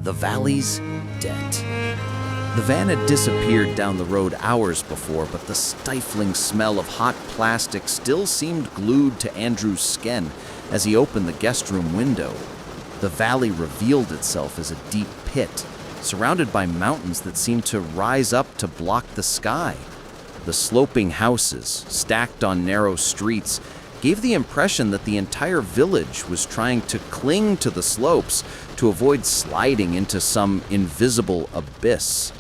The valley's debt. The van had disappeared down the road hours before, but the stifling smell of hot plastic still seemed glued to Andrew's skin as he opened the guest room window. The valley revealed itself as a deep pit, surrounded by mountains that seemed to rise up to block the sky. The sloping houses, stacked on narrow streets, gave the impression that the entire village was trying to cling to the slopes to avoid sliding into some invisible abyss.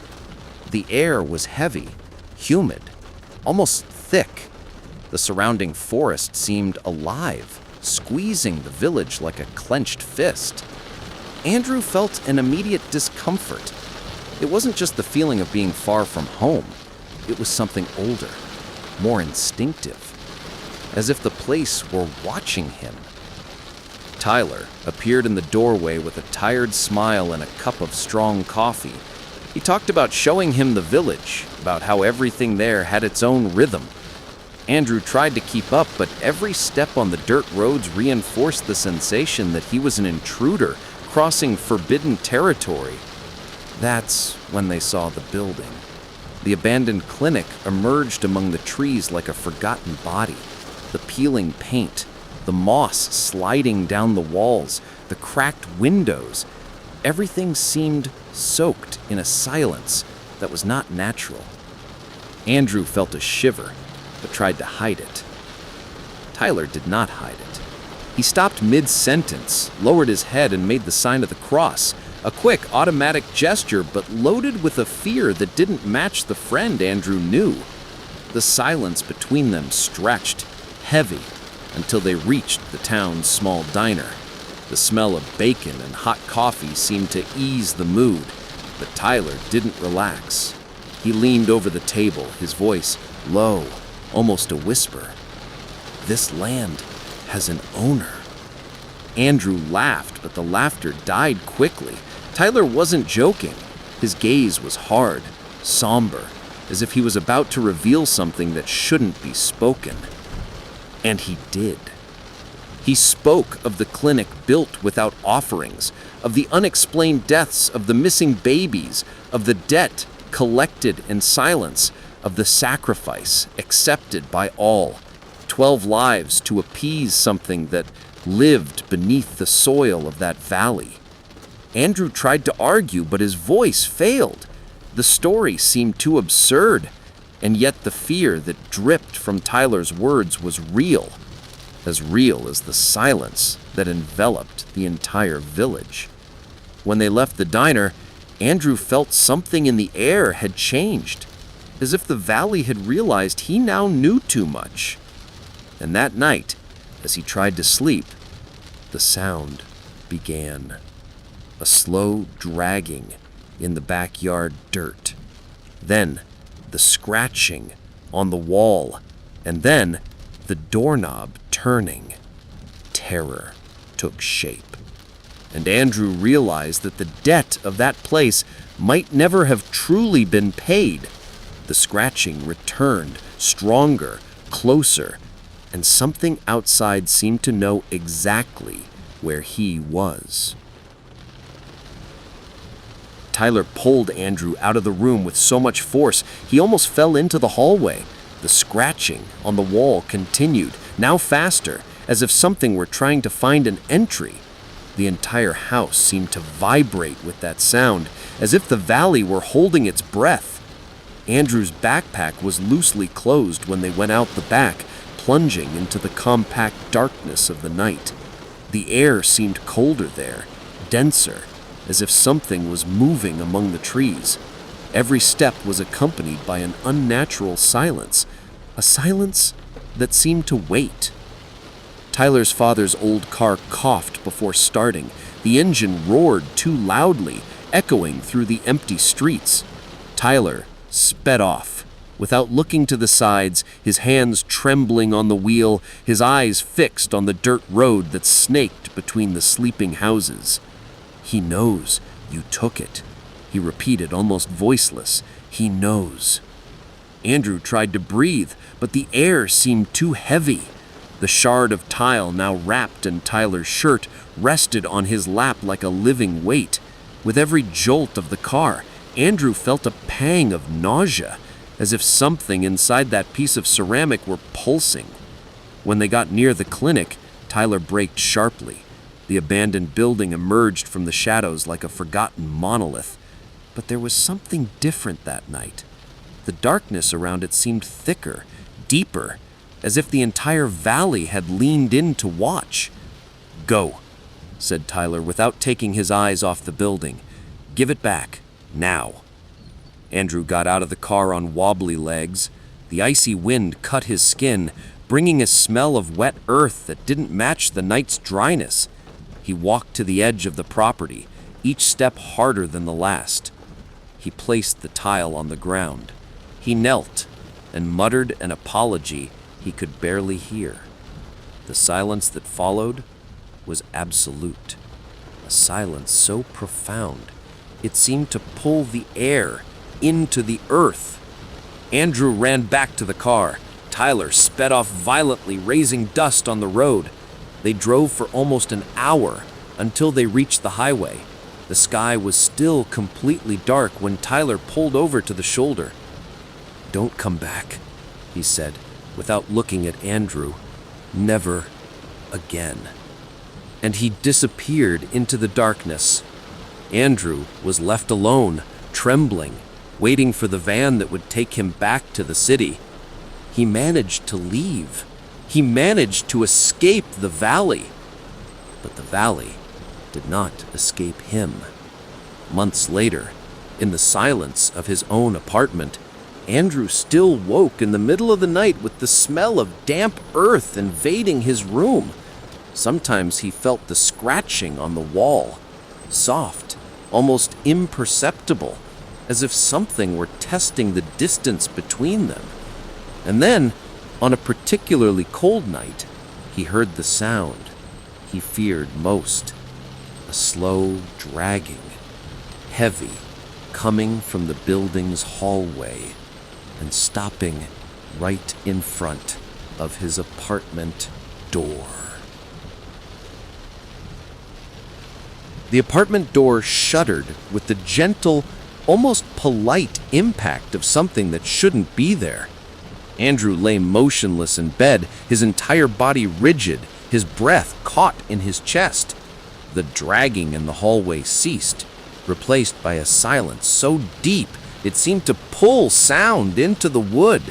The air was heavy, humid, almost thick. The surrounding forest seemed alive, squeezing the village like a clenched fist. Andrew felt an immediate discomfort. It wasn't just the feeling of being far from home. It was something older, more instinctive, as if the place were watching him. Tyler appeared in the doorway with a tired smile and a cup of strong coffee. He talked about showing him the village, about how everything there had its own rhythm. Andrew tried to keep up, but every step on the dirt roads reinforced the sensation that he was an intruder crossing forbidden territory. That's when they saw the building. The abandoned clinic emerged among the trees like a forgotten body. The peeling paint, the moss sliding down the walls, the cracked windows. Everything seemed soaked in a silence that was not natural. Andrew felt a shiver, but tried to hide it. Tyler did not hide it. He stopped mid-sentence, lowered his head, and made the sign of the cross. A quick, automatic gesture, but loaded with a fear that didn't match the friend Andrew knew. The silence between them stretched, heavy, until they reached the town's small diner. The smell of bacon and hot coffee seemed to ease the mood, but Tyler didn't relax. He leaned over the table, his voice low, almost a whisper. "This land has an owner." Andrew laughed, but the laughter died quickly. Tyler wasn't joking. His gaze was hard, somber, as if he was about to reveal something that shouldn't be spoken. And he did. He spoke of the clinic built without offerings, of the unexplained deaths of the missing babies, of the debt collected in silence, of the sacrifice accepted by all. 12 lives to appease something that lived beneath the soil of that valley. Andrew tried to argue, but his voice failed. The story seemed too absurd, and yet the fear that dripped from Tyler's words was real as the silence that enveloped the entire village. When they left the diner, Andrew felt something in the air had changed, as if the valley had realized he now knew too much. And that night, as he tried to sleep, the sound began. A slow dragging in the backyard dirt. Then the scratching on the wall, and then the doorknob turning. Terror took shape, and Andrew realized that the debt of that place might never have truly been paid. The scratching returned, stronger, closer, and something outside seemed to know exactly where he was. Tyler pulled Andrew out of the room with so much force, he almost fell into the hallway. The scratching on the wall continued, now faster, as if something were trying to find an entry. The entire house seemed to vibrate with that sound, as if the valley were holding its breath. Andrew's backpack was loosely closed when they went out the back, plunging into the compact darkness of the night. The air seemed colder there, denser, as if something was moving among the trees. Every step was accompanied by an unnatural silence, a silence that seemed to wait. Tyler's father's old car coughed before starting. The engine roared too loudly, echoing through the empty streets. Tyler sped off, without looking to the sides, his hands trembling on the wheel, his eyes fixed on the dirt road that snaked between the sleeping houses. "He knows you took it," he repeated, almost voiceless. "He knows." Andrew tried to breathe, but the air seemed too heavy. The shard of tile, now wrapped in Tyler's shirt, rested on his lap like a living weight. With every jolt of the car, Andrew felt a pang of nausea, as if something inside that piece of ceramic were pulsing. When they got near the clinic, Tyler braked sharply. The abandoned building emerged from the shadows like a forgotten monolith. But there was something different that night. The darkness around it seemed thicker, deeper, as if the entire valley had leaned in to watch. "Go," said Tyler without taking his eyes off the building. "Give it back, now." Andrew got out of the car on wobbly legs. The icy wind cut his skin, bringing a smell of wet earth that didn't match the night's dryness. He walked to the edge of the property, each step harder than the last. He placed the tile on the ground. He knelt and muttered an apology he could barely hear. The silence that followed was absolute. A silence so profound, it seemed to pull the air into the earth. Andrew ran back to the car. Tyler sped off violently, raising dust on the road. They drove for almost an hour until they reached the highway. The sky was still completely dark when Tyler pulled over to the shoulder. "Don't come back," he said, without looking at Andrew. "Never again." And he disappeared into the darkness. Andrew was left alone, trembling, waiting for the van that would take him back to the city. He managed to leave. He managed to escape the valley. But the valley did not escape him. Months later, in the silence of his own apartment, Andrew still woke in the middle of the night with the smell of damp earth invading his room. Sometimes he felt the scratching on the wall, soft, almost imperceptible, as if something were testing the distance between them. And then, on a particularly cold night, he heard the sound he feared most, a slow dragging, heavy, coming from the building's hallway and stopping right in front of his apartment door. The apartment door shuddered with the gentle, almost polite impact of something that shouldn't be there. Andrew lay motionless in bed, his entire body rigid, his breath caught in his chest. The dragging in the hallway ceased, replaced by a silence so deep it seemed to pull sound into the wood.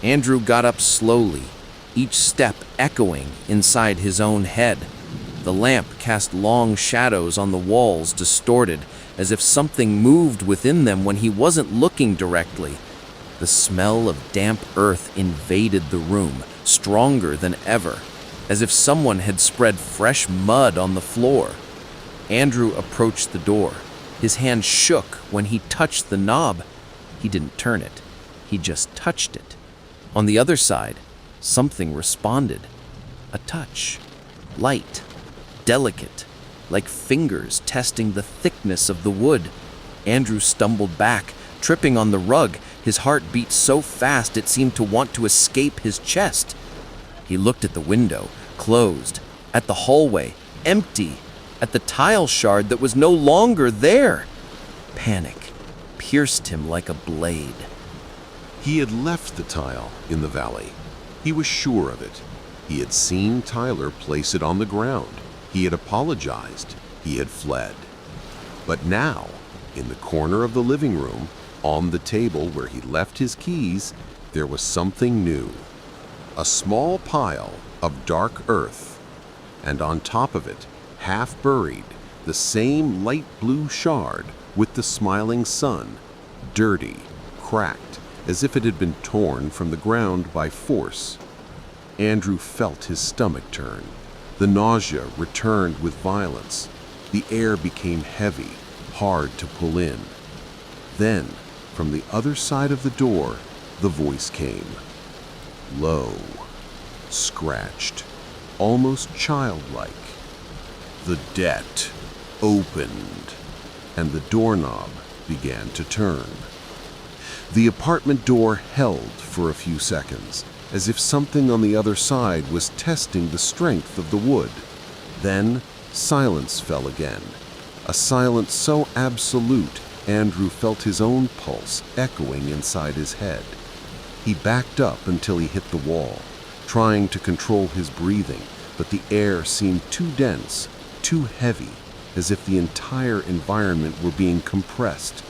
Andrew got up slowly, each step echoing inside his own head. The lamp cast long shadows on the walls, distorted, as if something moved within them when he wasn't looking directly. The smell of damp earth invaded the room, stronger than ever, as if someone had spread fresh mud on the floor. Andrew approached the door. His hand shook when he touched the knob. He didn't turn it. He just touched it. On the other side, something responded. A touch. Light. Delicate. Like fingers testing the thickness of the wood. Andrew stumbled back, tripping on the rug. His heart beat so fast it seemed to want to escape his chest. He looked at the window, closed, at the hallway, empty, at the tile shard that was no longer there. Panic pierced him like a blade. He had left the tile in the valley. He was sure of it. He had seen Tyler place it on the ground. He had apologized. He had fled. But now, in the corner of the living room, on the table where he left his keys, there was something new. A small pile of dark earth, and on top of it, half buried, the same light blue shard with the smiling sun, dirty, cracked, as if it had been torn from the ground by force. Andrew felt his stomach turn. The nausea returned with violence. The air became heavy, hard to pull in. Then, from the other side of the door, the voice came. Low, scratched, almost childlike. The debt opened, and the doorknob began to turn. The apartment door held for a few seconds, as if something on the other side was testing the strength of the wood. Then silence fell again, A silence so absolute, Andrew felt his own pulse echoing inside his head. He backed up until he hit the wall, trying to control his breathing, but the air seemed too dense, too heavy, as if the entire environment were being compressed.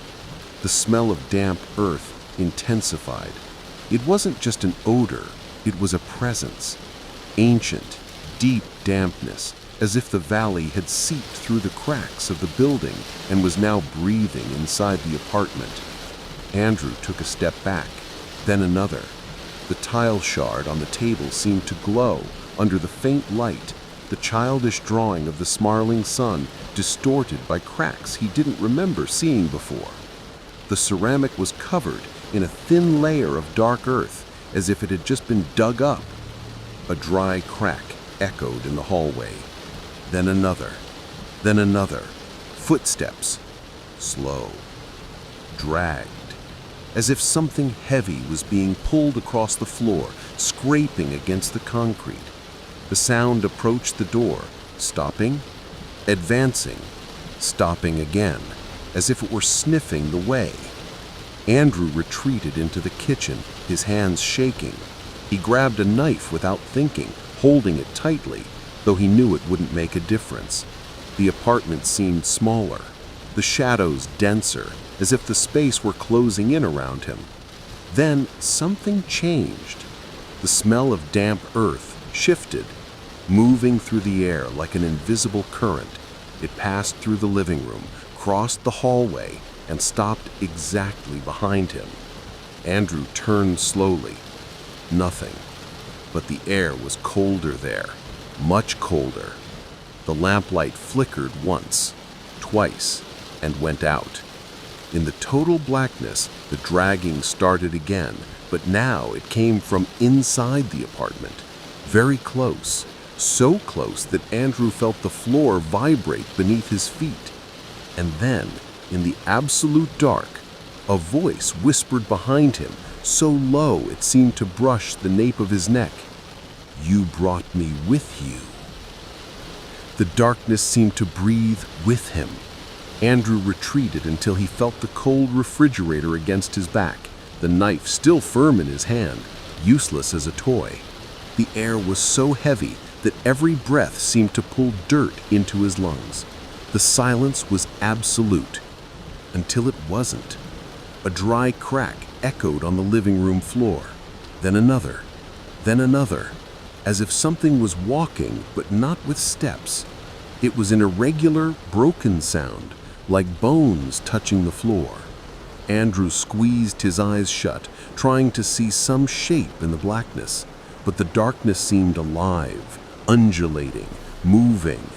The smell of damp earth intensified. It wasn't just an odor, it was a presence. Ancient, deep dampness, as if the valley had seeped through the cracks of the building and was now breathing inside the apartment. Andrew took a step back, then another. The tile shard on the table seemed to glow under the faint light, the childish drawing of the snarling sun distorted by cracks he didn't remember seeing before. The ceramic was covered in a thin layer of dark earth, as if it had just been dug up. A dry crack echoed in the hallway. Then another. Then another. Footsteps. Slow. Dragged. As if something heavy was being pulled across the floor, scraping against the concrete. The sound approached the door, stopping, advancing, stopping again, as if it were sniffing the way. Andrew retreated into the kitchen, his hands shaking. He grabbed a knife without thinking, holding it tightly, though he knew it wouldn't make a difference. The apartment seemed smaller, the shadows denser, as if the space were closing in around him. Then something changed. The smell of damp earth shifted, moving through the air like an invisible current. It passed through the living room, crossed the hallway, and stopped exactly behind him. Andrew turned slowly. Nothing. But the air was colder there, much colder. The lamplight flickered once, twice, and went out. In the total blackness, the dragging started again, but now it came from inside the apartment, very close, so close that Andrew felt the floor vibrate beneath his feet. And then, in the absolute dark, a voice whispered behind him, so low it seemed to brush the nape of his neck. "You brought me with you." The darkness seemed to breathe with him. Andrew retreated until he felt the cold refrigerator against his back, the knife still firm in his hand, useless as a toy. The air was so heavy that every breath seemed to pull dirt into his lungs. The silence was absolute, until it wasn't. A dry crack echoed on the living room floor, then another, as if something was walking but not with steps. It was an irregular, broken sound, like bones touching the floor. Andrew squeezed his eyes shut, trying to see some shape in the blackness, but the darkness seemed alive, undulating, moving.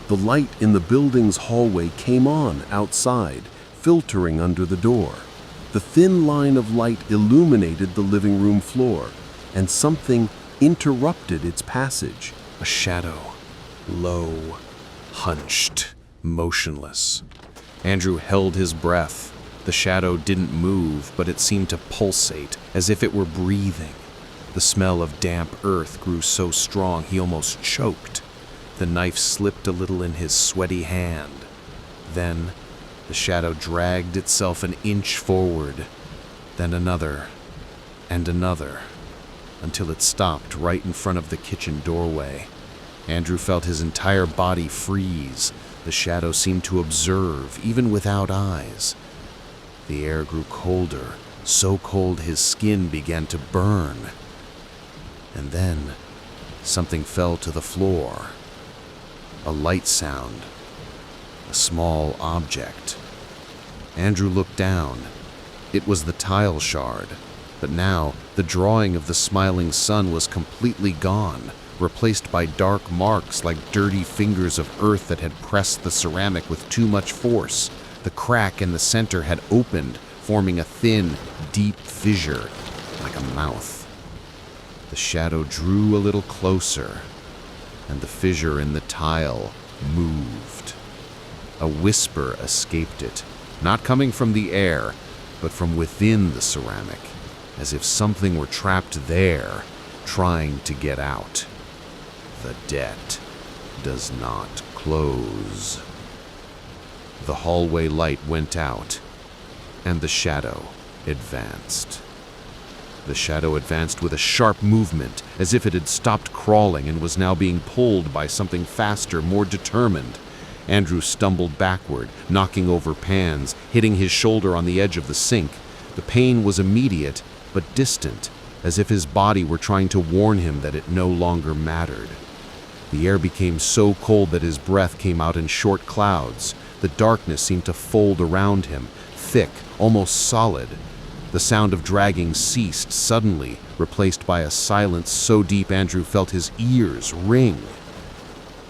The light in the building's hallway came on outside, filtering under the door. The thin line of light illuminated the living room floor, and something interrupted its passage. A shadow, low, hunched, motionless. Andrew held his breath. The shadow didn't move, but it seemed to pulsate, as if it were breathing. The smell of damp earth grew so strong he almost choked. The knife slipped a little in his sweaty hand. Then the shadow dragged itself an inch forward, then another, and another, until it stopped right in front of the kitchen doorway. Andrew felt his entire body freeze. The shadow seemed to observe, even without eyes. The air grew colder, so cold his skin began to burn. And then something fell to the floor. A light sound. A small object. Andrew looked down. It was the tile shard, but now the drawing of the smiling sun was completely gone, replaced by dark marks like dirty fingers of earth that had pressed the ceramic with too much force. The crack in the center had opened, forming a thin, deep fissure, like a mouth. The shadow drew a little closer, and the fissure in the tile moved. A whisper escaped it, not coming from the air, but from within the ceramic, as if something were trapped there, trying to get out. The debt does not close. The hallway light went out, and the shadow advanced. The shadow advanced with a sharp movement, as if it had stopped crawling and was now being pulled by something faster, more determined. Andrew stumbled backward, knocking over pans, hitting his shoulder on the edge of the sink. The pain was immediate, but distant, as if his body were trying to warn him that it no longer mattered. The air became so cold that his breath came out in short clouds. The darkness seemed to fold around him, thick, almost solid. The sound of dragging ceased suddenly, replaced by a silence so deep Andrew felt his ears ring.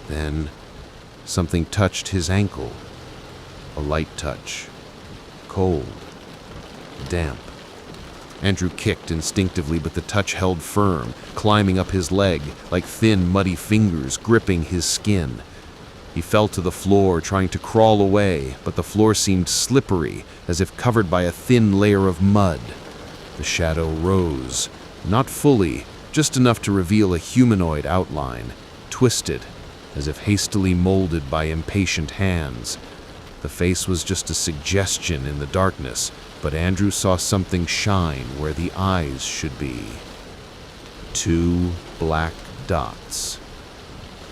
Then something touched his ankle. A light touch. Cold. Damp. Andrew kicked instinctively, but the touch held firm, climbing up his leg like thin, muddy fingers gripping his skin. He fell to the floor, trying to crawl away, but the floor seemed slippery, as if covered by a thin layer of mud. The shadow rose, not fully, just enough to reveal a humanoid outline, twisted, as if hastily molded by impatient hands. The face was just a suggestion in the darkness, but Andrew saw something shine where the eyes should be. 2 black dots,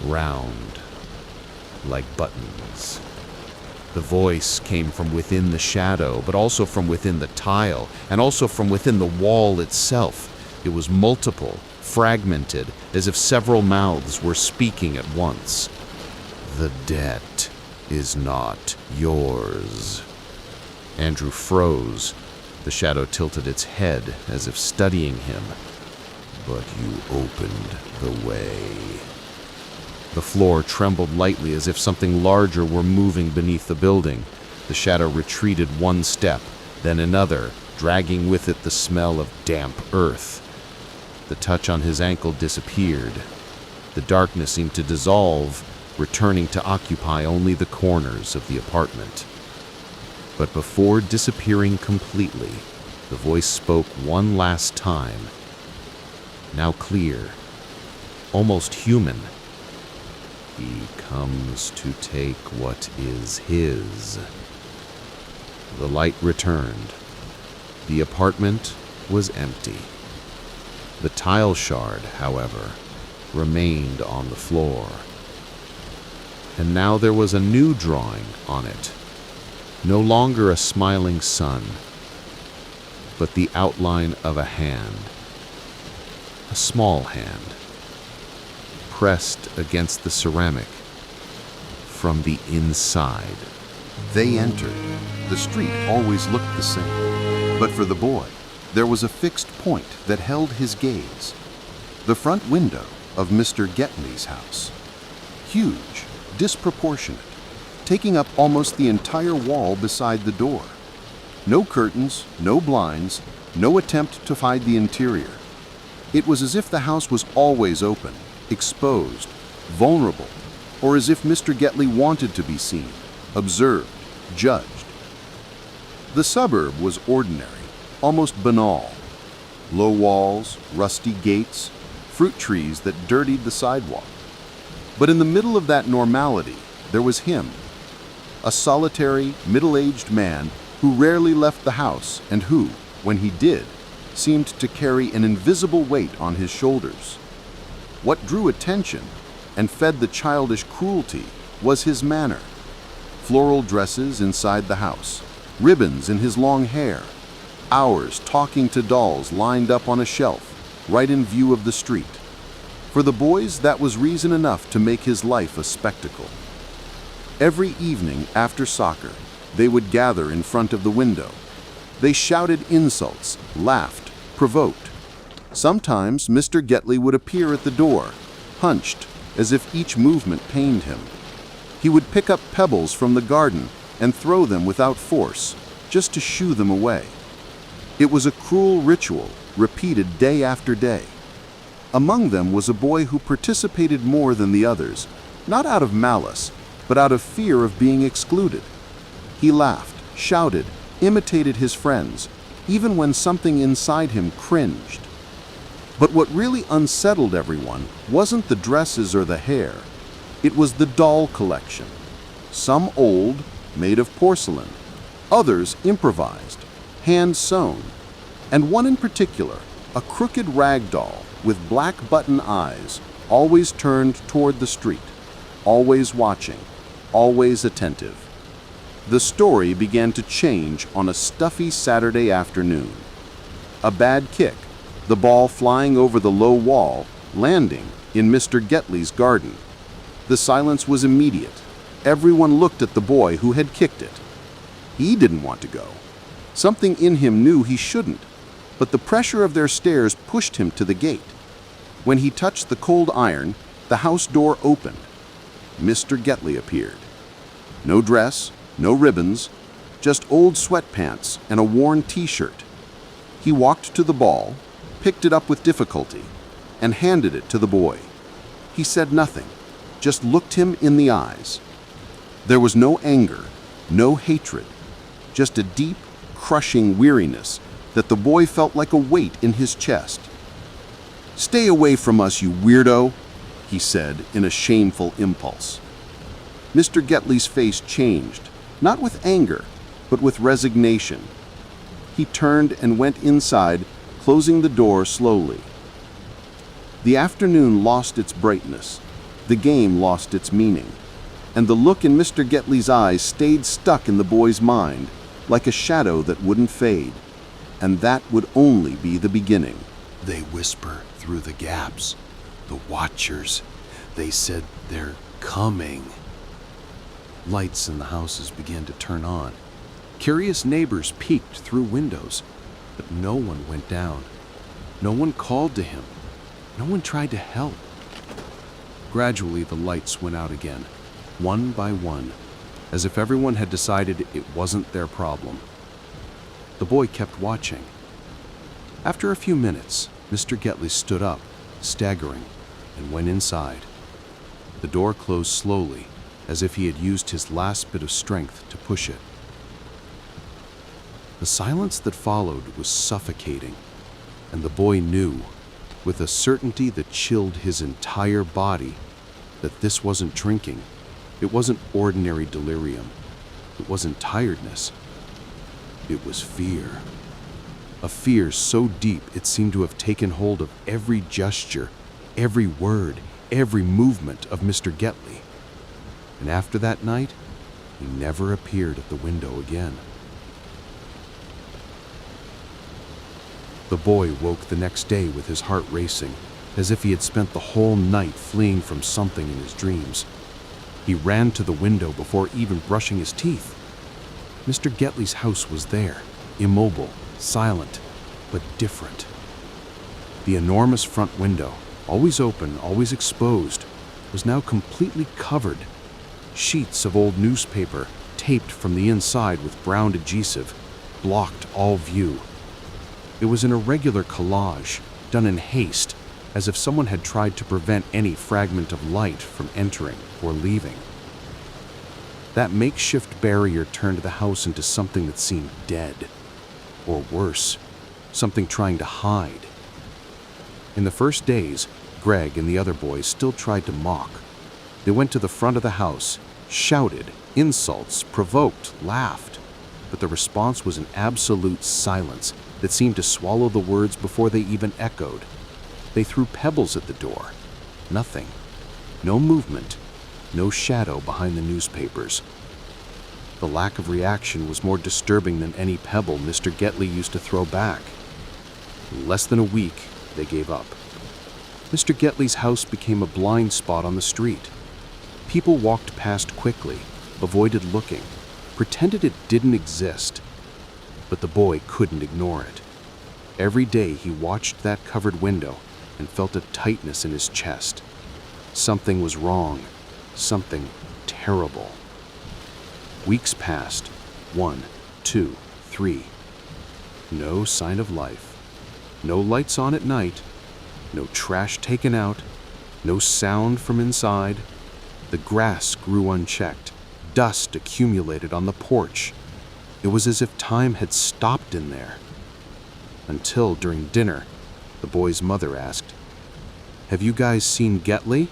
round, like buttons. The voice came from within the shadow, but also from within the tile, and also from within the wall itself. It was multiple, fragmented, as if several mouths were speaking at once. The debt is not yours. Andrew froze. The shadow tilted its head as if studying him. But you opened the way. The floor trembled lightly as if something larger were moving beneath the building. The shadow retreated 1 step, then another, dragging with it the smell of damp earth. The touch on his ankle disappeared. The darkness seemed to dissolve, returning to occupy only the corners of the apartment. But before disappearing completely, the voice spoke one last time. Now clear, almost human. He comes to take what is his. The light returned. The apartment was empty. The tile shard, however, remained on the floor. And now there was a new drawing on it. No longer a smiling sun, but the outline of a hand. A small hand, pressed against the ceramic from the inside. They entered. The street always looked the same. But for the boy, there was a fixed point that held his gaze. The front window of Mr. Getley's house. Huge, disproportionate, taking up almost the entire wall beside the door. No curtains, no blinds, no attempt to hide the interior. It was as if the house was always open, exposed, vulnerable, or as if Mr. Getley wanted to be seen, observed, judged. The suburb was ordinary, almost banal. Low walls, rusty gates, fruit trees that dirtied the sidewalk. But in the middle of that normality, there was him, a solitary, middle-aged man who rarely left the house and who, when he did, seemed to carry an invisible weight on his shoulders. What drew attention and fed the childish cruelty was his manner. Floral dresses inside the house, ribbons in his long hair, hours talking to dolls lined up on a shelf, right in view of the street. For the boys, that was reason enough to make his life a spectacle. Every evening after soccer, they would gather in front of the window. They shouted insults, laughed, provoked. Sometimes Mr. Getley would appear at the door, hunched, as if each movement pained him. He would pick up pebbles from the garden and throw them without force, just to shoo them away. It was a cruel ritual, repeated day after day. Among them was a boy who participated more than the others, not out of malice, but out of fear of being excluded. He laughed, shouted, imitated his friends, even when something inside him cringed. But what really unsettled everyone wasn't the dresses or the hair. It was the doll collection. Some old, made of porcelain, others improvised, hand-sewn, and one in particular, a crooked rag doll with black button eyes, always turned toward the street, always watching, always attentive. The story began to change on a stuffy Saturday afternoon. A bad kick, the ball flying over the low wall, landing in Mr. Getley's garden. The silence was immediate. Everyone looked at the boy who had kicked it. He didn't want to go. Something in him knew he shouldn't, but the pressure of their stares pushed him to the gate. When he touched the cold iron, the house door opened. Mr. Getley appeared. No dress, no ribbons, just old sweatpants and a worn t-shirt. He walked to the ball, picked it up with difficulty, and handed it to the boy. He said nothing, just looked him in the eyes. There was no anger, no hatred, just a deep, crushing weariness that the boy felt like a weight in his chest. "Stay away from us, you weirdo," he said in a shameful impulse. Mr. Getley's face changed, not with anger, but with resignation. He turned and went inside, closing the door slowly. The afternoon lost its brightness, the game lost its meaning, and the look in Mr. Getley's eyes stayed stuck in the boy's mind, like a shadow that wouldn't fade. And that would only be the beginning. They whisper through the gaps. The Watchers. They said they're coming. Lights in the houses began to turn on. Curious neighbors peeked through windows, but no one went down. No one called to him. No one tried to help. Gradually, the lights went out again, one by one, as if everyone had decided it wasn't their problem. The boy kept watching. After a few minutes, Mr. Getley stood up, staggering, and went inside. The door closed slowly, as if he had used his last bit of strength to push it. The silence that followed was suffocating, and the boy knew, with a certainty that chilled his entire body, that this wasn't drinking. It wasn't ordinary delirium. It wasn't tiredness. It was fear. A fear so deep it seemed to have taken hold of every gesture, every word, every movement of Mr. Getley. And after that night, he never appeared at the window again. The boy woke the next day with his heart racing, as if he had spent the whole night fleeing from something in his dreams. He ran to the window before even brushing his teeth. Mr. Getley's house was there, immobile, silent, but different. The enormous front window, always open, always exposed, was now completely covered. Sheets of old newspaper, taped from the inside with brown adhesive, blocked all view. It was an irregular collage, done in haste, as if someone had tried to prevent any fragment of light from entering or leaving. That makeshift barrier turned the house into something that seemed dead, or worse, something trying to hide. In the first days, Greg and the other boys still tried to mock. They went to the front of the house, shouted, insults, provoked, laughed, but the response was an absolute silence that seemed to swallow the words before they even echoed. They threw pebbles at the door. Nothing. No movement. No shadow behind the newspapers. The lack of reaction was more disturbing than any pebble Mr. Getley used to throw back. In less than a week, they gave up. Mr. Getley's house became a blind spot on the street. People walked past quickly, avoided looking, pretended it didn't exist. But the boy couldn't ignore it. Every day he watched that covered window and felt a tightness in his chest. Something was wrong. Something terrible. Weeks passed. 1, 2, 3. No sign of life. No lights on at night. No trash taken out. No sound from inside. The grass grew unchecked. Dust accumulated on the porch. It was as if time had stopped in there. Until during dinner, the boy's mother asked, "Have you guys seen Getley?"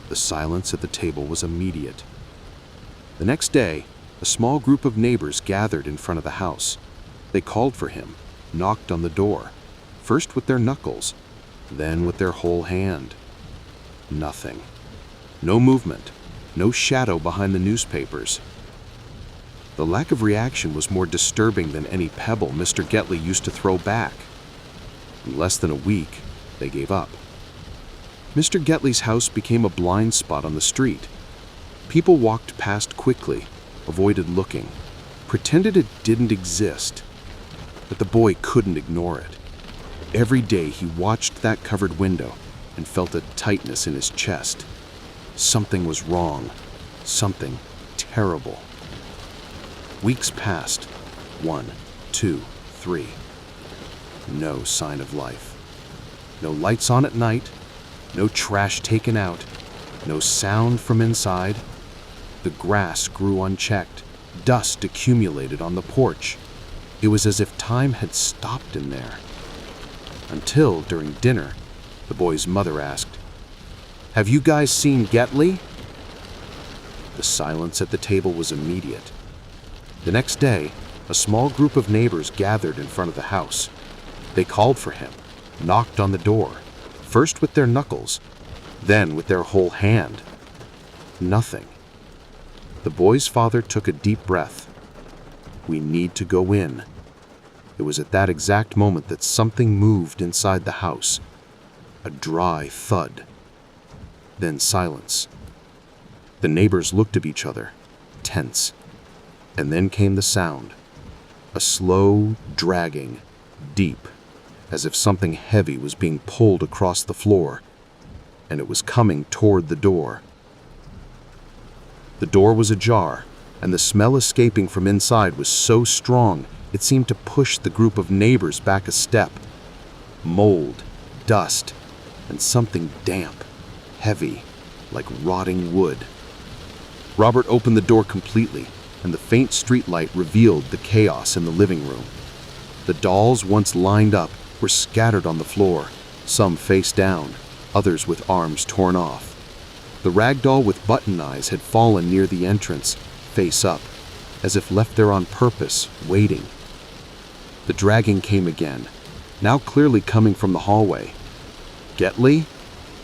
The silence at the table was immediate. The next day, a small group of neighbors gathered in front of the house. They called for him, knocked on the door, first with their knuckles, then with their whole hand. Nothing. No movement, no shadow behind the newspapers. The lack of reaction was more disturbing than any pebble Mr. Getley used to throw back. In less than a week, they gave up. Mr. Getley's house became a blind spot on the street. People walked past quickly, avoided looking, pretended it didn't exist. But the boy couldn't ignore it. Every day he watched that covered window and felt a tightness in his chest. Something was wrong, something terrible. Weeks passed. 1, 2, 3. No sign of life. No lights on at night, no trash taken out, no sound from inside. The grass grew unchecked, dust accumulated on the porch. It was as if time had stopped in there. Until, during dinner, the boy's mother asked, "Have you guys seen Getley?" The silence at the table was immediate. The next day, a small group of neighbors gathered in front of the house. They called for him, knocked on the door, first with their knuckles, then with their whole hand. Nothing. The boy's father took a deep breath. "We need to go in." It was at that exact moment that something moved inside the house. A dry thud. Then silence. The neighbors looked at each other, tense. And then came the sound. A slow dragging, deep, as if something heavy was being pulled across the floor, and it was coming toward the door. The door was ajar, and the smell escaping from inside was so strong it seemed to push the group of neighbors back a step. Mold, dust, and something damp, heavy, like rotting wood. Robert opened the door completely, and the faint streetlight revealed the chaos in the living room. The dolls once lined up were scattered on the floor, some face down, others with arms torn off. The rag doll with button eyes had fallen near the entrance, face up, as if left there on purpose, waiting. The dragging came again, now clearly coming from the hallway. "Getley?"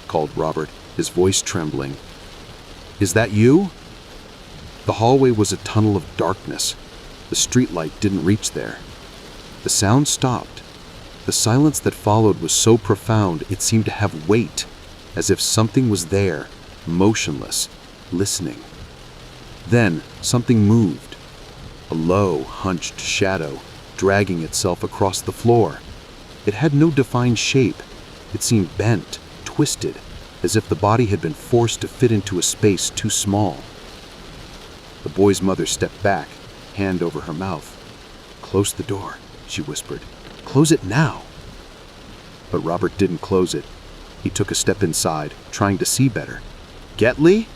called Robert, his voice trembling. "Is that you?" The hallway was a tunnel of darkness. The streetlight didn't reach there. The sound stopped. The silence that followed was so profound it seemed to have weight, as if something was there, motionless, listening. Then something moved. A low, hunched shadow, dragging itself across the floor. It had no defined shape. It seemed bent, twisted, as if the body had been forced to fit into a space too small. The boy's mother stepped back, hand over her mouth. "Close the door," she whispered. "Close it now." But Robert didn't close it. He took a step inside, trying to see better. "Getley?"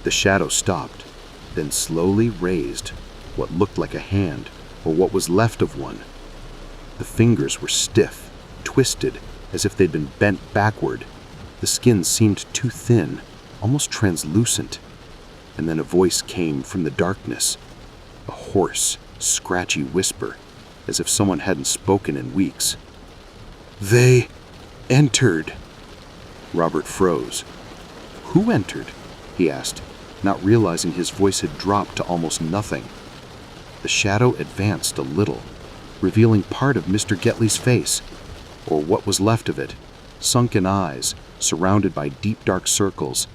The shadow stopped, then slowly raised what looked like a hand, or what was left of one. The fingers were stiff, twisted, as if they'd been bent backward. The skin seemed too thin, almost translucent. And then a voice came from the darkness, a hoarse, scratchy whisper, as if someone hadn't spoken in weeks. "They entered." Robert froze. "Who entered?" he asked, not realizing his voice had dropped to almost nothing. The shadow advanced a little, revealing part of Mr. Getley's face, or what was left of it, sunken eyes, surrounded by deep dark circles,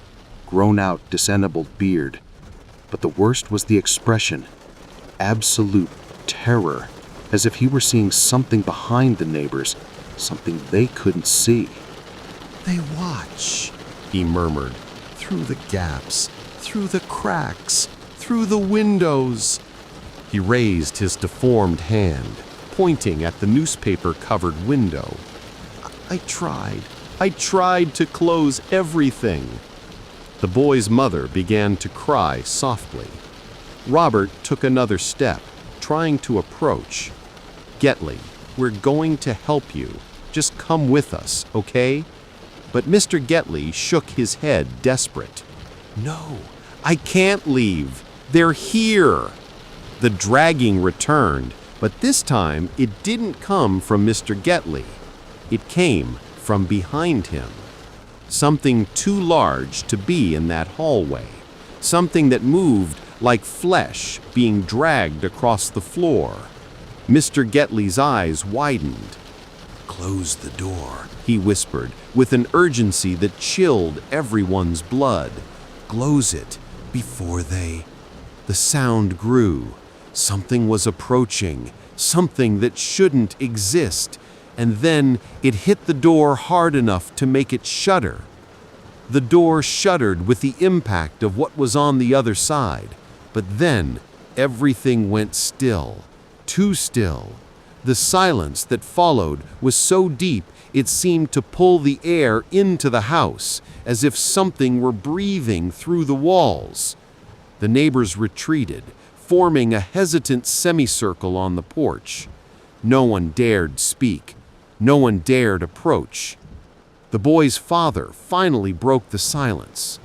grown-out, disennobled beard. But the worst was the expression, absolute terror, as if he were seeing something behind the neighbors, something they couldn't see. "They watch," he murmured, "through the gaps, through the cracks, through the windows." He raised his deformed hand, pointing at the newspaper-covered window. I tried to close everything." The boy's mother began to cry softly. Robert took another step, trying to approach. "Getley, we're going to help you. Just come with us, okay?" But Mr. Getley shook his head, desperate. "No, I can't leave. They're here! The dragging returned, but this time it didn't come from Mr. Getley. It came from behind him. Something too large to be in that hallway. Something that moved like flesh being dragged across the floor. Mr. Getley's eyes widened. "Close the door," he whispered, with an urgency that chilled everyone's blood. "Close it before they—" The sound grew. Something was approaching, something that shouldn't exist, and then it hit the door hard enough to make it shudder. The door shuddered with the impact of what was on the other side, but then everything went still, too still. The silence that followed was so deep it seemed to pull the air into the house, as if something were breathing through the walls. The neighbors retreated, forming a hesitant semicircle on the porch. No one dared speak. No one dared approach. The boy's father finally broke the silence.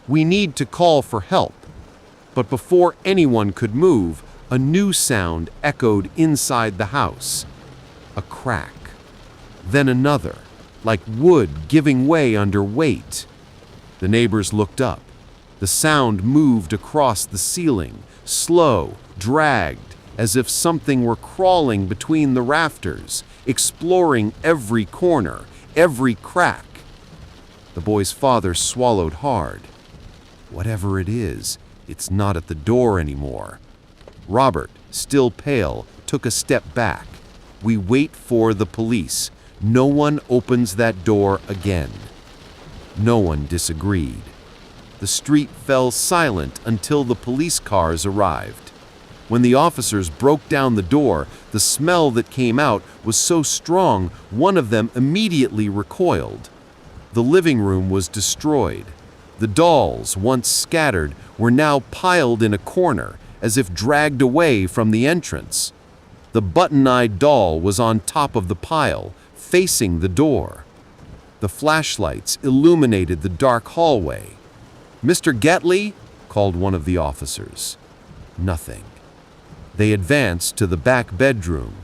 "We need to call for help." But before anyone could move, a new sound echoed inside the house. A crack. Then another, like wood giving way under weight. The neighbors looked up. The sound moved across the ceiling, slow, dragged, as if something were crawling between the rafters, exploring every corner, every crack. The boy's father swallowed hard. Whatever it is, it's not at the door anymore. Robert, still pale, took a step back. We wait for the police. No one opens that door again. No one disagreed. The street fell silent until the police cars arrived. When the officers broke down the door, the smell that came out was so strong one of them immediately recoiled. The living room was destroyed. The dolls, once scattered, were now piled in a corner, as if dragged away from the entrance. The button-eyed doll was on top of the pile, facing the door. The flashlights illuminated the dark hallway. "Mr. Getley?" called one of the officers. Nothing. They advanced to the back bedroom.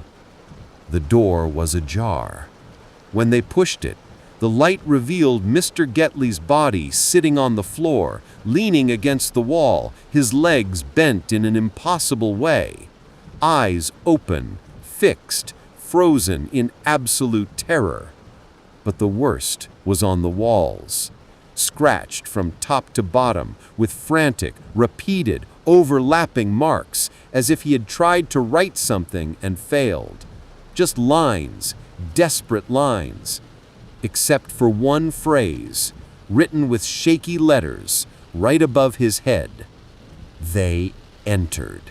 The door was ajar. When they pushed it, the light revealed Mr. Getley's body sitting on the floor, leaning against the wall, his legs bent in an impossible way. Eyes open, fixed, frozen in absolute terror. But the worst was on the walls. Scratched from top to bottom with frantic, repeated, overlapping marks, as if he had tried to write something and failed. Just lines, desperate lines. Except for one phrase, written with shaky letters, right above his head. They entered.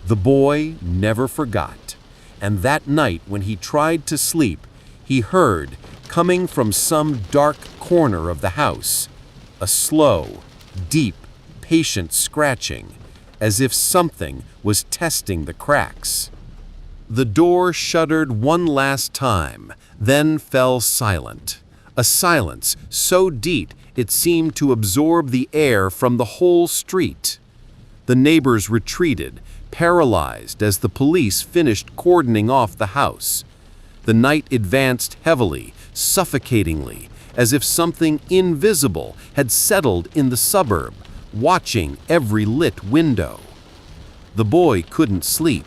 The boy never forgot, and that night when he tried to sleep, he heard, coming from some dark corner of the house, a slow, deep, patient scratching, as if something was testing the cracks. The door shuddered one last time, then fell silent, a silence so deep it seemed to absorb the air from the whole street. The neighbors retreated, paralyzed as the police finished cordoning off the house. The night advanced heavily, suffocatingly, as if something invisible had settled in the suburb, watching every lit window. The boy couldn't sleep.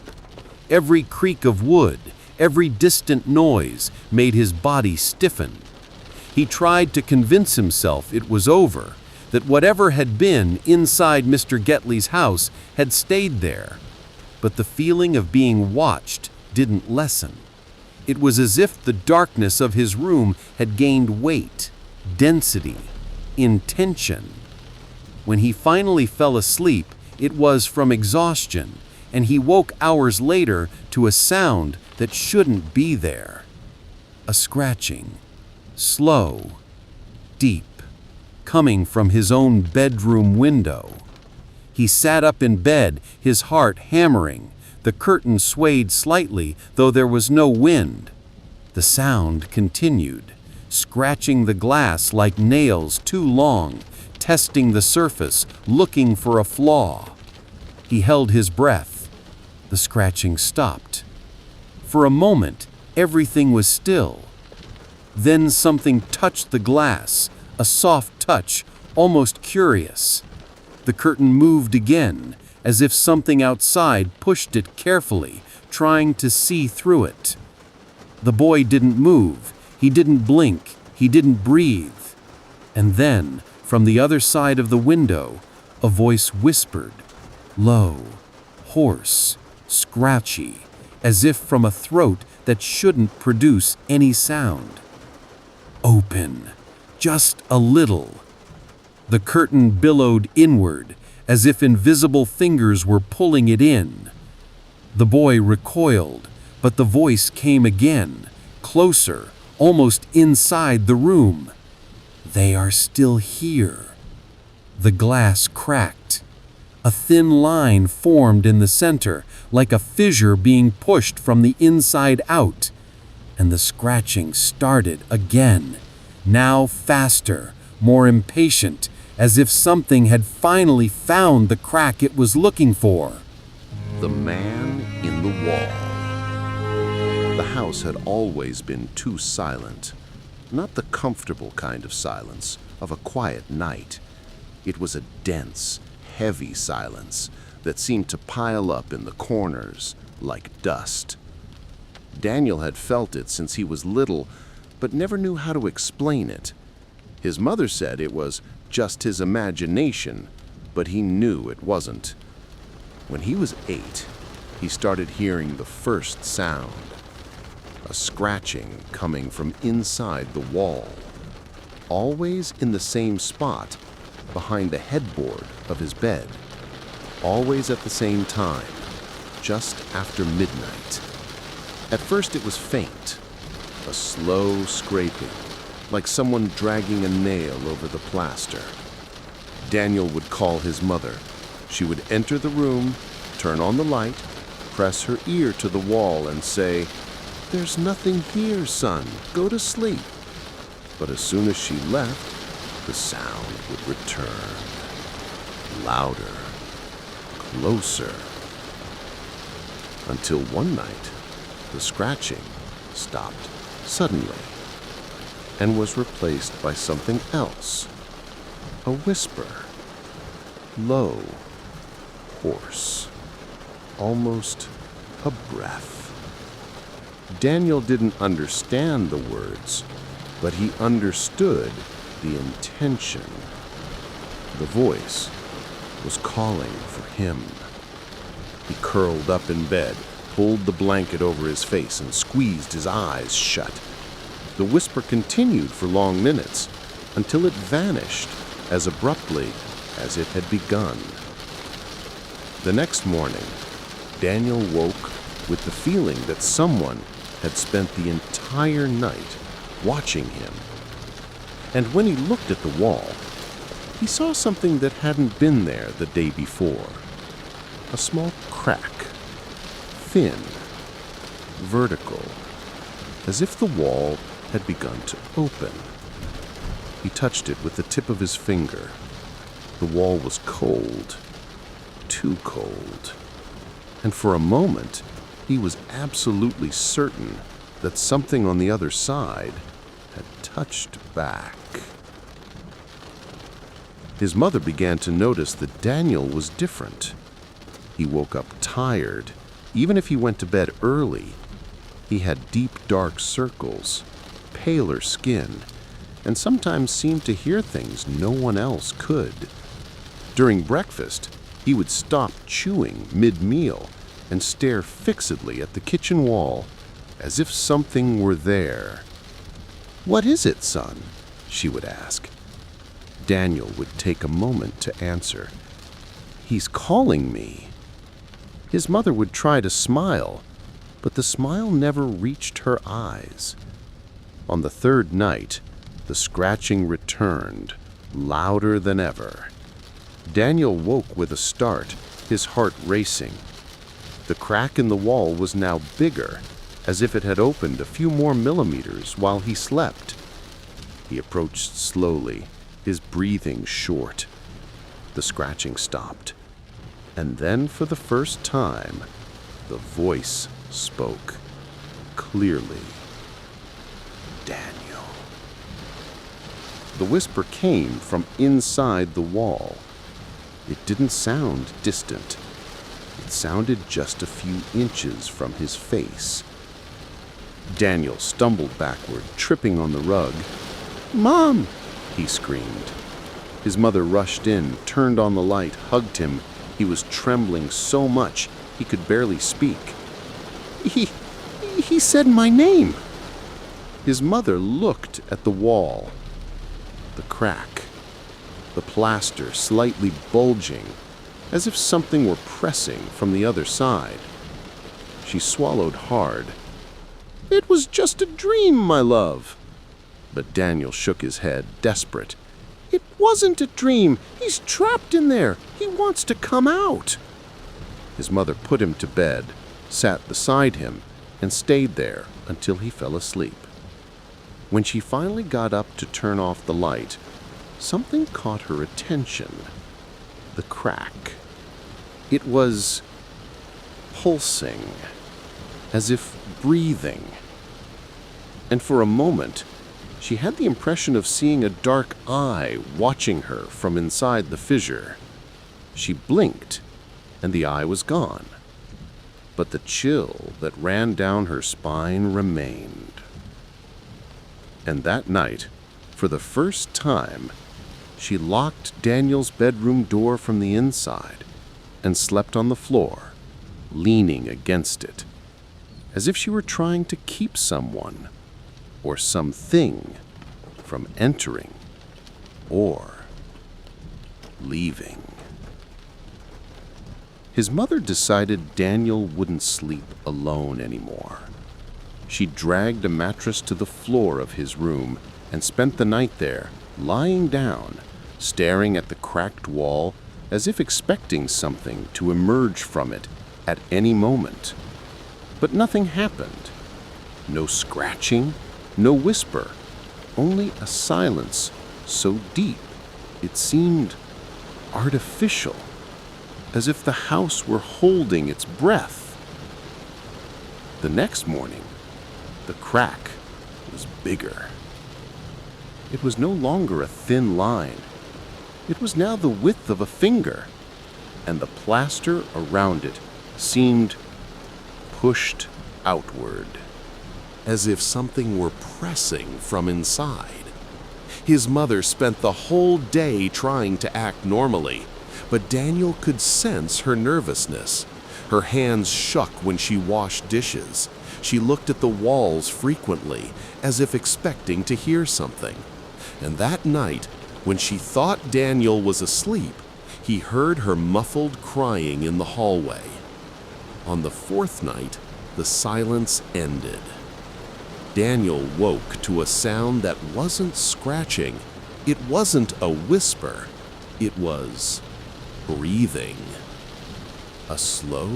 Every creak of wood, every distant noise made his body stiffen. He tried to convince himself it was over, that whatever had been inside Mr. Getley's house had stayed there. But the feeling of being watched didn't lessen. It was as if the darkness of his room had gained weight, density, intention. When he finally fell asleep, it was from exhaustion, and he woke hours later to a sound that shouldn't be there. A scratching, slow, deep, coming from his own bedroom window. He sat up in bed, his heart hammering. The curtain swayed slightly, though there was no wind. The sound continued, scratching the glass like nails too long, testing the surface, looking for a flaw. He held his breath. The scratching stopped. For a moment, everything was still. Then something touched the glass, a soft touch, almost curious. The curtain moved again, as if something outside pushed it carefully, trying to see through it. The boy didn't move, he didn't blink, he didn't breathe. And then, from the other side of the window, a voice whispered, low, hoarse, scratchy, as if from a throat that shouldn't produce any sound. Open, just a little. The curtain billowed inward, as if invisible fingers were pulling it in. The boy recoiled, but the voice came again, closer, almost inside the room. They are still here. The glass cracked. A thin line formed in the center, like a fissure being pushed from the inside out. And the scratching started again, now faster, more impatient, as if something had finally found the crack it was looking for. The man in the wall. The house had always been too silent. Not the comfortable kind of silence of a quiet night. It was a dense, heavy silence that seemed to pile up in the corners like dust. Daniel had felt it since he was little, but never knew how to explain it. His mother said it was just his imagination, but he knew it wasn't. When he was 8, he started hearing the first sound. A scratching coming from inside the wall, always in the same spot, behind the headboard of his bed, always at the same time, just after midnight. At first it was faint, a slow scraping, like someone dragging a nail over the plaster. Daniel would call his mother. She would enter the room, turn on the light, press her ear to the wall and say, "There's nothing here, son. Go to sleep." But as soon as she left, the sound would return. Louder, closer. Until one night, the scratching stopped suddenly and was replaced by something else. A whisper. Low, hoarse, almost a breath. Daniel didn't understand the words, but he understood the intention. The voice was calling for him. He curled up in bed, pulled the blanket over his face, and squeezed his eyes shut. The whisper continued for long minutes, until it vanished as abruptly as it had begun. The next morning, Daniel woke with the feeling that someone had spent the entire night watching him. And when he looked at the wall, he saw something that hadn't been there the day before. A small crack, thin, vertical, as if the wall had begun to open. He touched it with the tip of his finger. The wall was cold, too cold. And for a moment, he was absolutely certain that something on the other side had touched back. His mother began to notice that Daniel was different. He woke up tired. Even if he went to bed early, he had deep, dark circles, paler skin, and sometimes seemed to hear things no one else could. During breakfast, he would stop chewing mid-meal and stare fixedly at the kitchen wall, as if something were there. "What is it, son?" she would ask. Daniel would take a moment to answer. "He's calling me." His mother would try to smile, but the smile never reached her eyes. On the third night, the scratching returned, louder than ever. Daniel woke with a start, his heart racing. The crack in the wall was now bigger, as if it had opened a few more millimeters while he slept. He approached slowly, his breathing short. The scratching stopped. And then for the first time, the voice spoke clearly. Daniel. The whisper came from inside the wall. It didn't sound distant. It sounded just a few inches from his face. Daniel stumbled backward, tripping on the rug. "Mom!" he screamed. His mother rushed in, turned on the light, hugged him. He was trembling so much he could barely speak. He said my name." His mother looked at the wall. The crack. The plaster slightly bulging, as if something were pressing from the other side. She swallowed hard. "It was just a dream, my love." But Daniel shook his head, desperate. "It wasn't a dream. He's trapped in there. He wants to come out." His mother put him to bed, sat beside him, and stayed there until he fell asleep. When she finally got up to turn off the light, something caught her attention. The crack. It was pulsing, as if breathing. And for a moment, she had the impression of seeing a dark eye watching her from inside the fissure. She blinked, and the eye was gone. But the chill that ran down her spine remained. And that night, for the first time, she locked Daniel's bedroom door from the inside and slept on the floor, leaning against it, as if she were trying to keep someone or something from entering or leaving. His mother decided Daniel wouldn't sleep alone anymore. She dragged a mattress to the floor of his room and spent the night there, lying down, staring at the cracked wall as if expecting something to emerge from it at any moment. But nothing happened. No scratching, no whisper, only a silence so deep it seemed artificial, as if the house were holding its breath. The next morning, the crack was bigger. It was no longer a thin line. It was now the width of a finger, and the plaster around it seemed pushed outward, as if something were pressing from inside. His mother spent the whole day trying to act normally, but Daniel could sense her nervousness. Her hands shook when she washed dishes. She looked at the walls frequently, as if expecting to hear something. And that night, when she thought Daniel was asleep, he heard her muffled crying in the hallway. On the fourth night, the silence ended. Daniel woke to a sound that wasn't scratching. It wasn't a whisper. It was breathing. A slow,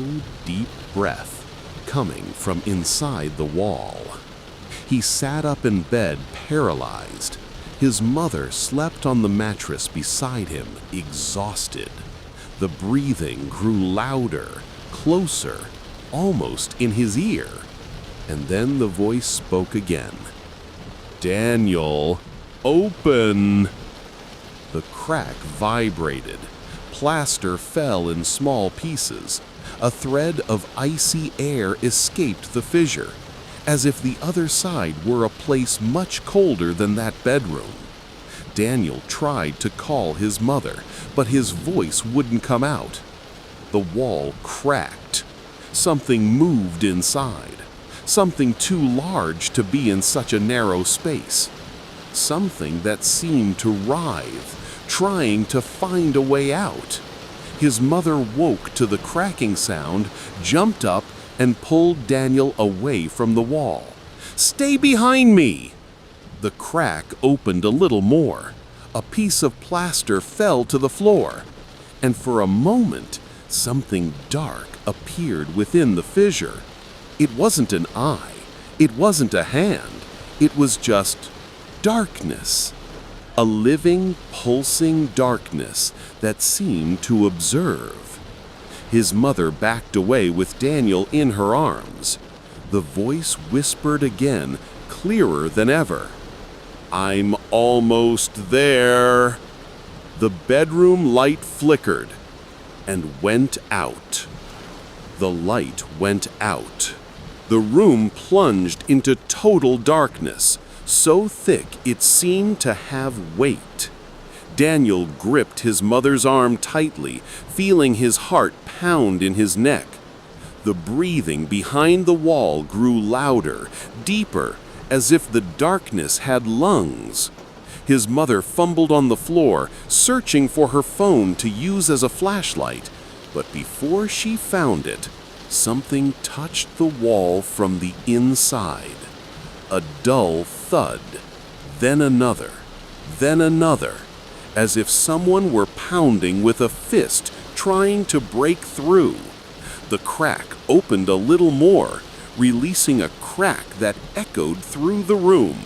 deep breath coming from inside the wall. He sat up in bed, paralyzed. His mother slept on the mattress beside him, exhausted. The breathing grew louder, closer, almost in his ear. And then the voice spoke again. "Daniel, open!" The crack vibrated. Plaster fell in small pieces. A thread of icy air escaped the fissure, as if the other side were a place much colder than that bedroom. Daniel tried to call his mother, but his voice wouldn't come out. The wall cracked. Something moved inside. Something too large to be in such a narrow space. Something that seemed to writhe, trying to find a way out. His mother woke to the cracking sound, jumped up, and pulled Daniel away from the wall. "Stay behind me!" The crack opened a little more. A piece of plaster fell to the floor, and for a moment, something dark appeared within the fissure. It wasn't an eye. It wasn't a hand. It was just darkness. A living, pulsing darkness that seemed to observe. His mother backed away with Daniel in her arms. The voice whispered again, clearer than ever. "I'm almost there." The bedroom light flickered and went out. The light went out. The room plunged into total darkness, so thick it seemed to have weight. Daniel gripped his mother's arm tightly, feeling his heart pound in his neck. The breathing behind the wall grew louder, deeper, as if the darkness had lungs. His mother fumbled on the floor, searching for her phone to use as a flashlight, but before she found it, something touched the wall from the inside. A dull thud, then another, as if someone were pounding with a fist, trying to break through. The crack opened a little more, releasing a crack that echoed through the room.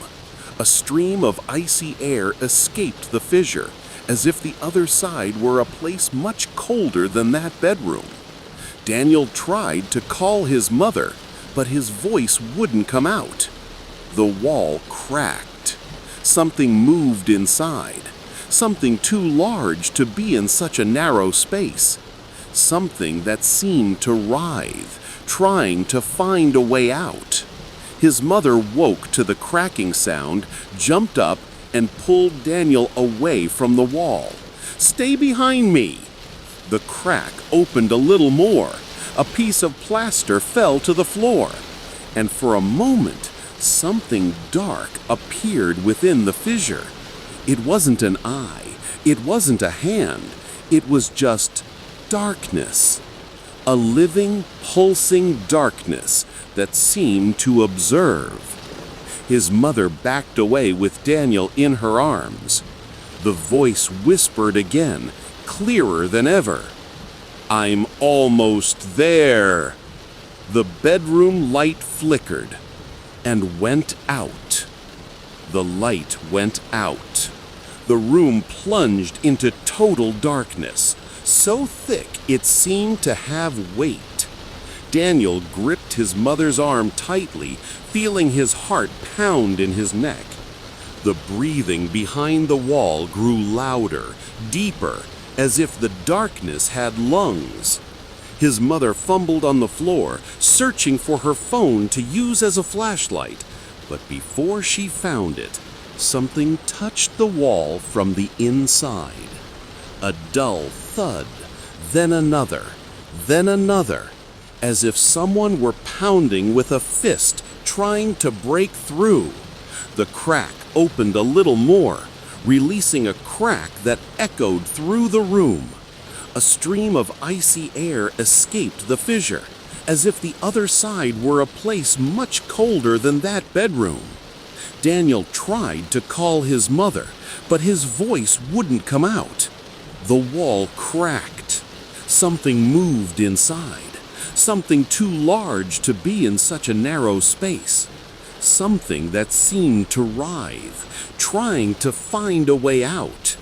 A stream of icy air escaped the fissure, as if the other side were a place much colder than that bedroom. Daniel tried to call his mother, but his voice wouldn't come out. The wall cracked. Something moved inside. Something too large to be in such a narrow space. Something that seemed to writhe, trying to find a way out. His mother woke to the cracking sound, jumped up, and pulled Daniel away from the wall. "Stay behind me!" The crack opened a little more. A piece of plaster fell to the floor, and for a moment, something dark appeared within the fissure. It wasn't an eye, it wasn't a hand, it was just darkness. A living, pulsing darkness that seemed to observe. His mother backed away with Daniel in her arms. The voice whispered again, clearer than ever. "I'm almost there." The bedroom light flickered and went out. The light went out. The room plunged into total darkness, so thick it seemed to have weight. Daniel gripped his mother's arm tightly, feeling his heart pound in his neck. The breathing behind the wall grew louder, deeper, as if the darkness had lungs. His mother fumbled on the floor, searching for her phone to use as a flashlight, but before she found it, something touched the wall from the inside. A dull thud, then another, as if someone were pounding with a fist, trying to break through. The crack opened a little more, releasing a crack that echoed through the room. A stream of icy air escaped the fissure, as if the other side were a place much colder than that bedroom. Daniel tried to call his mother, but his voice wouldn't come out. The wall cracked. Something moved inside. Something too large to be in such a narrow space. Something that seemed to writhe, trying to find a way out.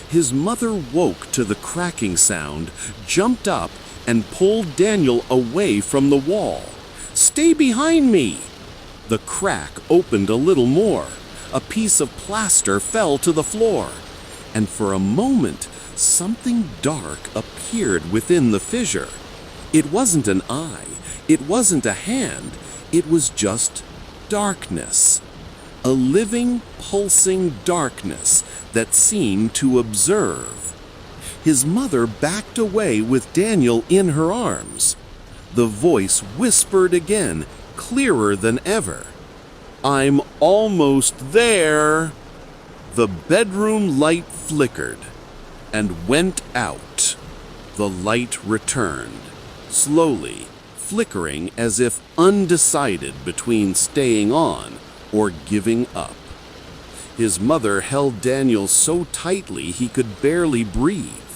His mother woke to the cracking sound, jumped up, and pulled Daniel away from the wall. "Stay behind me!" The crack opened a little more. A piece of plaster fell to the floor, and for a moment, something dark appeared within the fissure. It wasn't an eye, it wasn't a hand, it was just darkness. A living, pulsing darkness that seemed to observe. His mother backed away with Daniel in her arms. The voice whispered again, clearer than ever. "I'm almost there." The bedroom light flickered and went out. The light returned, slowly, flickering as if undecided between staying on or giving up. His mother held Daniel so tightly he could barely breathe.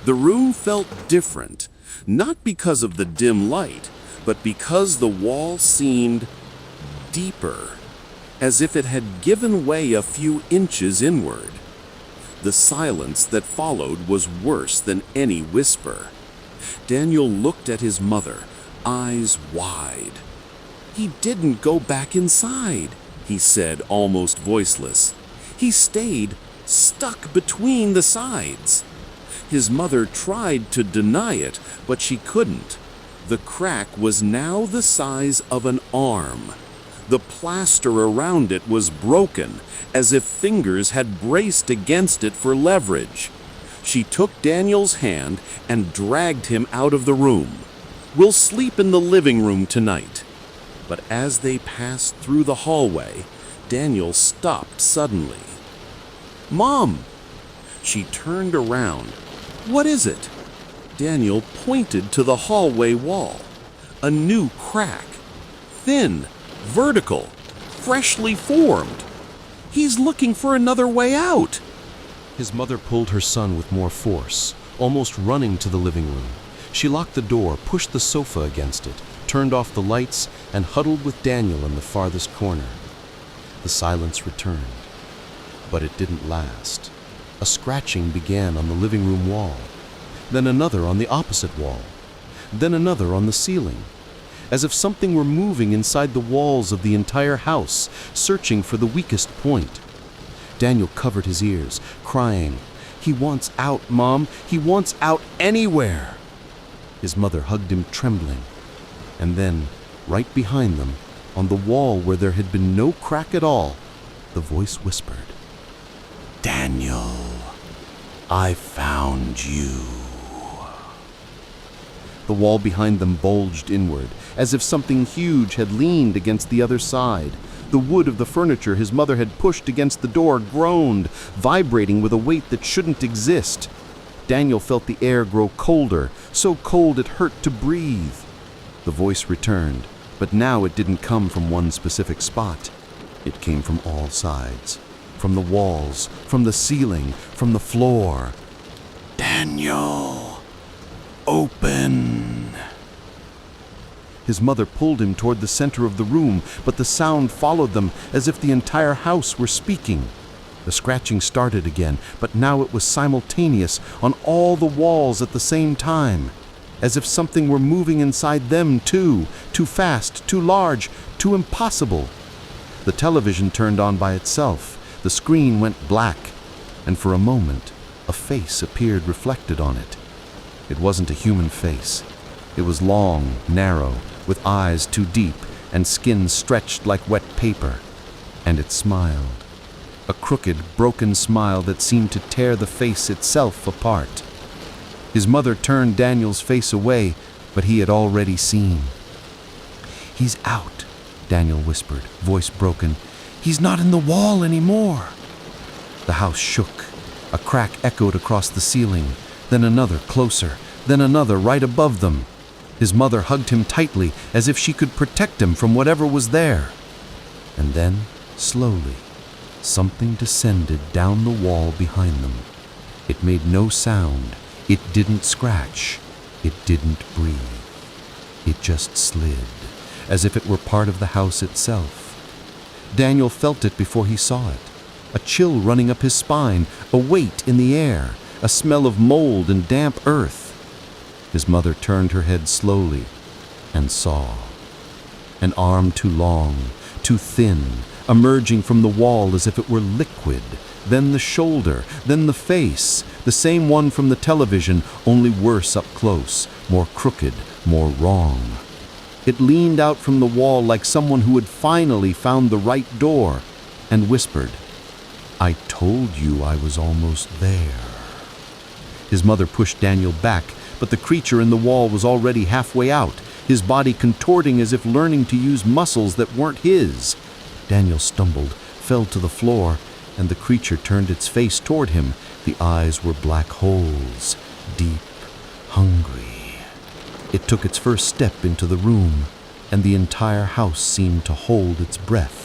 The room felt different, not because of the dim light, but because the wall seemed deeper, as if it had given way a few inches inward. The silence that followed was worse than any whisper. Daniel looked at his mother, eyes wide. "He didn't go back inside," he said, almost voiceless. "He stayed stuck between the sides." His mother tried to deny it, but she couldn't. The crack was now the size of an arm. The plaster around it was broken, as if fingers had braced against it for leverage. She took Daniel's hand and dragged him out of the room. "We'll sleep in the living room tonight." But as they passed through the hallway, Daniel stopped suddenly. "Mom!" She turned around. "What is it?" Daniel pointed to the hallway wall. A new crack. Thin, vertical, freshly formed. "He's looking for another way out." His mother pulled her son with more force, almost running to the living room. She locked the door, pushed the sofa against it, turned off the lights, and huddled with Daniel in the farthest corner. The silence returned, but it didn't last. A scratching began on the living room wall, then another on the opposite wall, then another on the ceiling, as if something were moving inside the walls of the entire house, searching for the weakest point. Daniel covered his ears, crying, "He wants out, Mom! He wants out anywhere!" His mother hugged him, trembling. And then, right behind them, on the wall where there had been no crack at all, the voice whispered, "Daniel, I found you." The wall behind them bulged inward, as if something huge had leaned against the other side. The wood of the furniture his mother had pushed against the door groaned, vibrating with a weight that shouldn't exist. Daniel felt the air grow colder, so cold it hurt to breathe. The voice returned, but now it didn't come from one specific spot. It came from all sides, from the walls, from the ceiling, from the floor. "Daniel, open!" His mother pulled him toward the center of the room, but the sound followed them as if the entire house were speaking. The scratching started again, but now it was simultaneous on all the walls at the same time, as if something were moving inside them too fast, too large, too impossible. The television turned on by itself, the screen went black, and for a moment, a face appeared reflected on it. It wasn't a human face. It was long, narrow, with eyes too deep and skin stretched like wet paper. And it smiled. A crooked, broken smile that seemed to tear the face itself apart. His mother turned Daniel's face away, but he had already seen. "He's out," Daniel whispered, voice broken. "He's not in the wall anymore." The house shook. A crack echoed across the ceiling, then another closer, then another right above them. His mother hugged him tightly, as if she could protect him from whatever was there. And then, slowly, something descended down the wall behind them. It made no sound. It didn't scratch. It didn't breathe. It just slid, as if it were part of the house itself. Daniel felt it before he saw it. A chill running up his spine, a weight in the air, a smell of mold and damp earth. His mother turned her head slowly and saw. An arm too long, too thin, emerging from the wall as if it were liquid, then the shoulder, then the face, the same one from the television, only worse up close, more crooked, more wrong. It leaned out from the wall like someone who had finally found the right door, and whispered, "I told you I was almost there." His mother pushed Daniel back, but the creature in the wall was already halfway out, his body contorting as if learning to use muscles that weren't his. Daniel stumbled, fell to the floor, and the creature turned its face toward him. The eyes were black holes, deep, hungry. It took its first step into the room, and the entire house seemed to hold its breath.